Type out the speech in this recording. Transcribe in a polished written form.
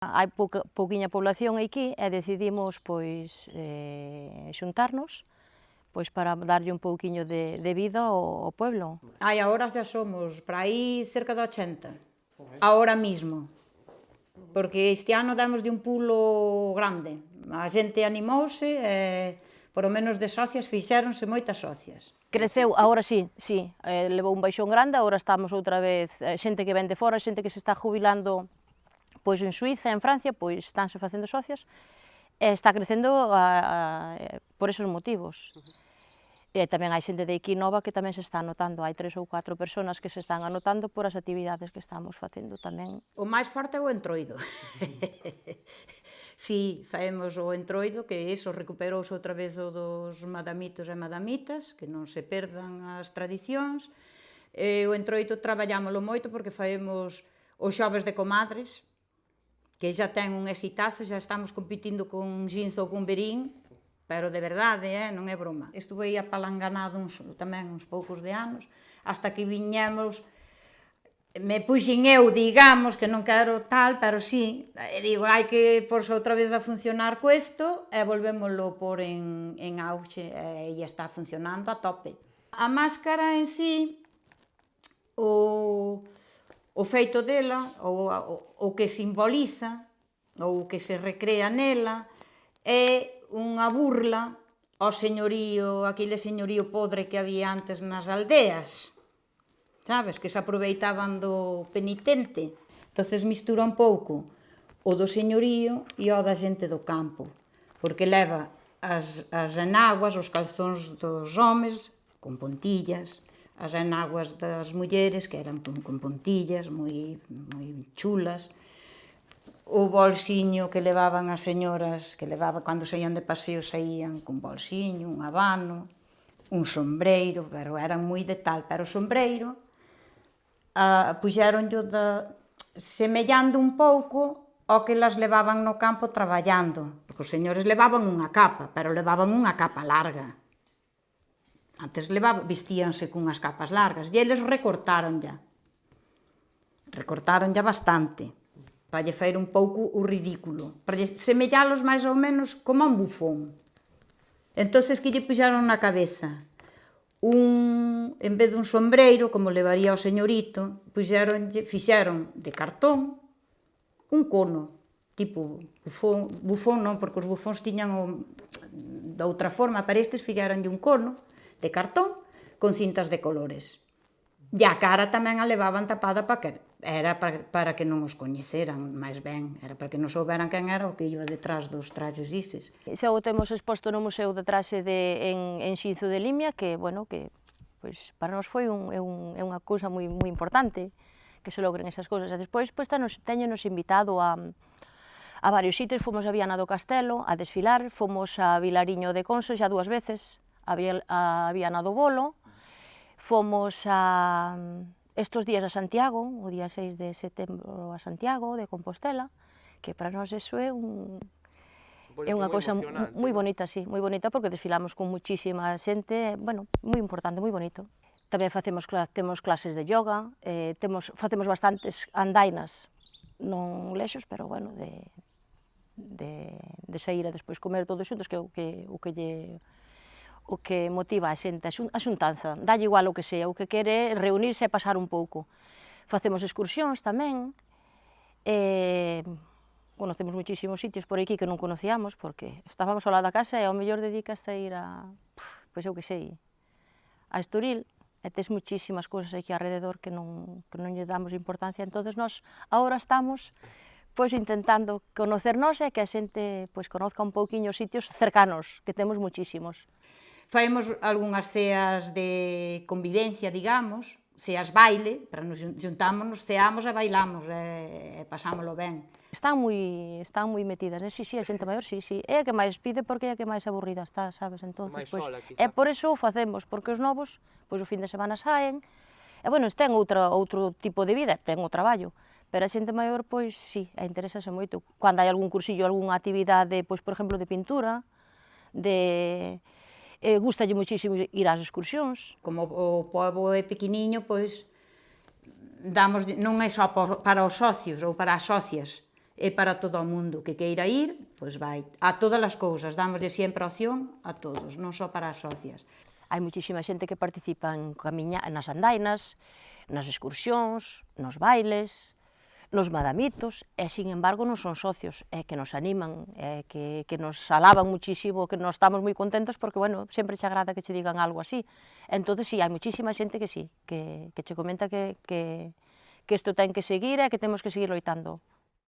Hai pouquiña población aquí e decidimos pois xuntarnos pois para darlle un pouquiño de vida ao pueblo. Ai, agora xa somos para aí cerca de 80, ahora mismo, porque este ano demos de un pulo grande. A xente animouse e, por lo menos de socias, fixéronse moitas socias. Creceu, agora sí, levou un baixón grande, agora estamos outra vez, xente que ven de fora, xente que se está jubilando pois en Suiza, en Francia, pois estánse facendo socios, e está crecendo por esos motivos. E tamén hai xente de aquí nova que tamén se está anotando, hai 3 ou 4 persoas que se están anotando por as actividades que estamos facendo tamén. O máis forte é o entroido. Si, faemos o entroido, que iso recuperouse outra vez o dos madamitos e madamitas, que non se perdan as tradicións. O entroido traballámoslo moito porque faemos os xoves de comadres, que xa ten un exitazo, xa estamos competindo con Xinzo ou con Verín, pero de verdade, non é broma. Estuve aí apalanganado tamén uns poucos de anos, hasta que viñemos, me puxen eu, digamos, que non quero tal, pero sí, digo, hai que porse outra vez a funcionar cuesto, e volvémoslo por en auxe, e está funcionando a tope. A máscara en sí, o feito dela, o que simboliza, ou o que se recrea nela, é unha burla ao señorío, aquele señorío podre que había antes nas aldeas, sabes, que se aproveitaban do penitente. Entonces mistura un pouco o do señorío e o da xente do campo, porque leva as enaguas, os calzóns dos homes con pontillas, as enaguas das mulleres que eran con pontillas moi chulas, o bolsiño que levaban as señoras, que levaban cando saían de paseo, saían con bolsiño, un habano, un sombreiro, pero eran moi de tal, pero o sombreiro puxéronllo semellando un pouco ao que las levaban no campo traballando, porque os señores levaban unha capa, pero levaban unha capa larga. Antes vestíanse cunhas capas largas, e eles recortaronlla bastante, para lle faer un pouco o ridículo, para lle semellalos máis ou menos como un bufón. Entonces, que lle puxeron na cabeza? En vez dun sombreiro, como levaría o señorito, fixeron de cartón un cono, tipo bufón non, porque os bufóns tiñan de outra forma, para estes fixeronlle un cono de cartón con cintas de colores. E a cara tamén a levaban tapada para que non os coñeceran máis ben, era para que non souberan quen era o que iba detrás dos traxes ises. Xa o temos exposto no Museo de Traxe en Xinzo de Limia, que, bueno, que pois, para nós foi unha cousa moi importante que se logren esas cousas. E despois, teñenos invitado a varios sitios, fomos a Viana do Castelo a desfilar, fomos a Vilariño de Conso xa 2 veces, a Viana do Bolo, fomos estos días a Santiago, o día 6 de setembro a Santiago, de Compostela, que para nós eso é unha cousa moi bonita, sí, moi bonita, porque desfilamos con muchísima xente, bueno, moi importante, moi bonito. Tamén temos clases de yoga, facemos bastantes andainas, non lexos, pero, bueno, de sair e despois comer todos xuntos, que é o que motiva a xente, a xuntanza, dalle igual o que sea, o que quere reunirse e pasar un pouco. Facemos excursións tamén, conocemos muchísimos sitios por aquí que non conocíamos, porque estábamos ao lado da casa e ao mellor dedicaste a ir pois eu que sei, a Estoril, e tes muchísimas cousas aquí alrededor que non lle damos importancia, entonces nós agora estamos pois intentando conocernos e que a xente pois conozca un pouquiño os sitios cercanos, que temos muchísimos. Faemos algunhas ceas de convivencia, digamos, ceas baile, para nos juntámonos, ceamos e bailamos, e pasámoslo ben. Están moi metidas, sí, a xente maior, sí, é a que máis pide porque é a que máis aburrida está, sabes, entonces, pois, é por eso o facemos, porque os novos, pois o fin de semana saen, e, bueno, ten outro tipo de vida, ten o traballo, pero a xente maior, pois, sí, interésase moito. Cando hai algún cursillo, algunha actividade, pois, por exemplo, de pintura, gustalle muchísimo ir ás excursións. Como o pobo é pequeniño, pois, non é só para os socios ou para as socias, e para todo o mundo que queira ir, pois vai. A todas as cousas, dámoslle sempre a opción a todos, non só para as socias. Hai moitísima xente que participa nas andainas, nas excursións, nos bailes, nos madamitos, e, sin embargo, non son socios, que nos animan, que nos alaban muchísimo, que nos estamos moi contentos, porque, bueno, sempre che agrada que che digan algo así. Entón, sí, hai moitísima xente que sí, que che comenta que isto ten que seguir e que temos que seguir loitando